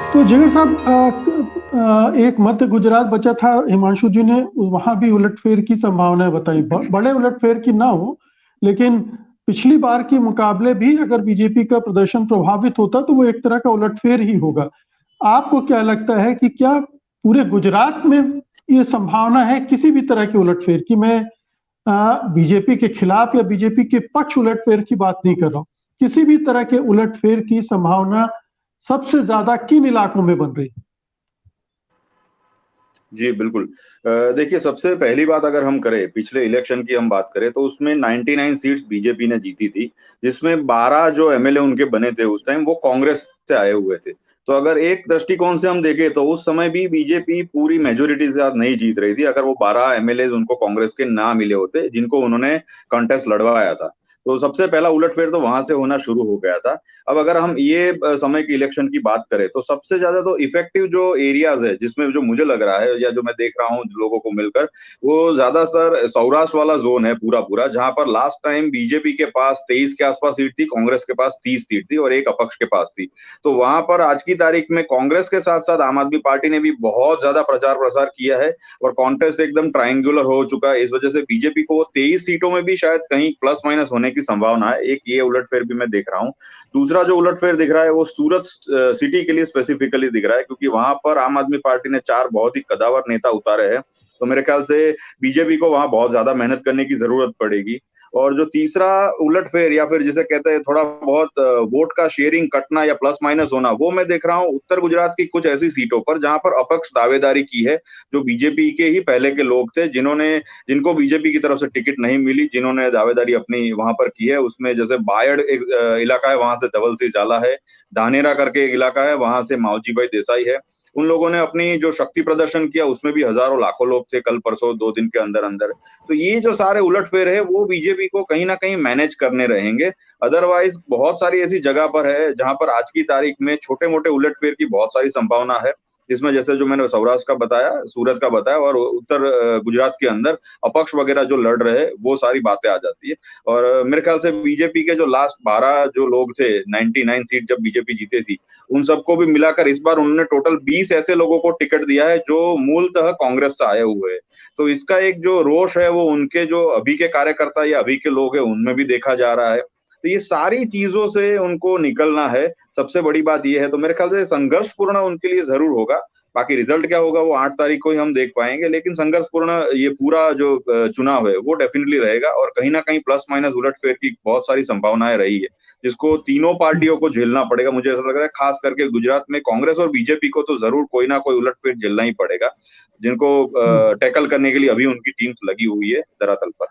तो जगह साहब, एक मध्य गुजरात बचा था, हिमांशु जी ने वहां भी उलटफेर की संभावनाएं बताई। बड़े उलटफेर की ना हो, लेकिन पिछली बार के मुकाबले भी अगर बीजेपी का प्रदर्शन प्रभावित होता तो वो एक तरह का उलटफेर ही होगा। आपको क्या लगता है कि क्या पूरे गुजरात में ये संभावना है किसी भी तरह के उलटफेर की? मैं बीजेपी के खिलाफ या बीजेपी के पक्ष उलटफेर की बात नहीं कर रहा हूं। किसी भी तरह के उलटफेर की संभावना सबसे ज्यादा किन इलाकों में बन रही है? जी, बिल्कुल। देखिए, सबसे पहली बात अगर हम करें, पिछले इलेक्शन की हम बात करें, तो उसमें 99 सीट्स बीजेपी ने जीती थी, जिसमें 12 जो एमएलए उनके बने थे उस टाइम, वो कांग्रेस से आए हुए थे। तो अगर एक दृष्टिकोण से हम देखें, तो उस समय भी बीजेपी पूरी मेजॉरिटी के साथ नहीं जीत रही थी, अगर वो 12 एमएलए उनको कांग्रेस के ना मिले होते, जिनको उन्होंने कॉन्टेस्ट लड़वाया था। तो सबसे पहला उलटफेर तो वहां से होना शुरू हो गया था। अब अगर हम ये समय के इलेक्शन की बात करें, तो सबसे ज्यादा तो इफेक्टिव जो एरियाज है, जिसमें जो मुझे लग रहा है या जो मैं देख रहा हूँ लोगों को मिलकर, वो ज्यादातर सौराष्ट्र वाला जोन है पूरा पूरा, जहां पर लास्ट टाइम बीजेपी के पास 23 के आसपास सीट थी, कांग्रेस के पास 30 सीट थी और एक अपक्ष के पास थी। तो वहां पर आज की तारीख में कांग्रेस के साथ साथ आम आदमी पार्टी ने भी बहुत ज्यादा प्रचार प्रसार किया है और कॉन्टेस्ट एकदम ट्रायंगुलर हो चुका है। इस वजह से बीजेपी को 23 सीटों में भी शायद कहीं प्लस माइनस होने की संभावना है। एक ये उलटफेर भी मैं देख रहा हूँ। दूसरा जो उलटफेर दिख रहा है वो सूरत सिटी के लिए स्पेसिफिकली दिख रहा है, क्योंकि वहां पर आम आदमी पार्टी ने 4 बहुत ही कदावर नेता उतारे हैं। तो मेरे ख्याल से बीजेपी को वहां बहुत ज्यादा मेहनत करने की जरूरत पड़ेगी। और जो तीसरा उलटफेर या फिर जिसे कहते हैं थोड़ा बहुत वोट का शेयरिंग कटना या प्लस माइनस होना, वो मैं देख रहा हूँ उत्तर गुजरात की कुछ ऐसी सीटों पर जहां पर अपक्ष दावेदारी की है, जो बीजेपी के ही पहले के लोग थे, जिनको बीजेपी की तरफ से टिकट नहीं मिली, जिन्होंने दावेदारी अपनी वहां पर की है। उसमें जैसे बायड एक इलाका है, वहां से धवल सिंह जाला है। धानेरा करके एक इलाका है, वहां से मावजी भाई देसाई है। उन लोगों ने अपनी जो शक्ति प्रदर्शन किया, उसमें भी हजारों लाखों लोग थे कल परसों 2 दिन के अंदर अंदर। तो ये जो सारे उलटफेर है, वो बीजेपी को कहीं ना कहीं मैनेज करने रहेंगे। अदरवाइज बहुत सारी ऐसी जगह पर है जहां पर आज की तारीख में छोटे मोटे उलटफेर की बहुत सारी संभावना है, जिसमें जैसे जो मैंने सौराष्ट्र का बताया, सूरत का बताया, और उत्तर गुजरात के अंदर अपक्ष वगैरह जो लड़ रहे हैं, वो सारी बातें आ जाती है। और मेरे ख्याल से बीजेपी के जो लास्ट 12 जो लोग थे, 99 सीट जब बीजेपी जीते थी, उन सबको भी मिलाकर इस बार उन्होंने टोटल 20 ऐसे लोगों को टिकट दिया है जो मूलतः कांग्रेस से आए हुए हैं। तो इसका एक जो रोष है, वो उनके जो अभी के कार्यकर्ता या अभी के लोग हैं उनमें भी देखा जा रहा है। तो ये सारी चीजों से उनको निकलना है। सबसे बड़ी बात ये है, तो मेरे ख्याल से संघर्षपूर्ण उनके लिए जरूर होगा। बाकी रिजल्ट क्या होगा वो 8 तारीख को ही हम देख पाएंगे, लेकिन संघर्षपूर्ण ये पूरा जो चुनाव है वो डेफिनेटली रहेगा और कहीं ना कहीं प्लस माइनस उलटफेर की बहुत सारी संभावनाएं रही है, जिसको तीनों पार्टियों को झेलना पड़ेगा। मुझे ऐसा लग रहा है खास करके गुजरात में कांग्रेस और बीजेपी को तो जरूर कोई ना कोई उलटफेर झेलना ही पड़ेगा, जिनको टैकल करने के लिए अभी उनकी टीम्स लगी हुई है धरातल पर।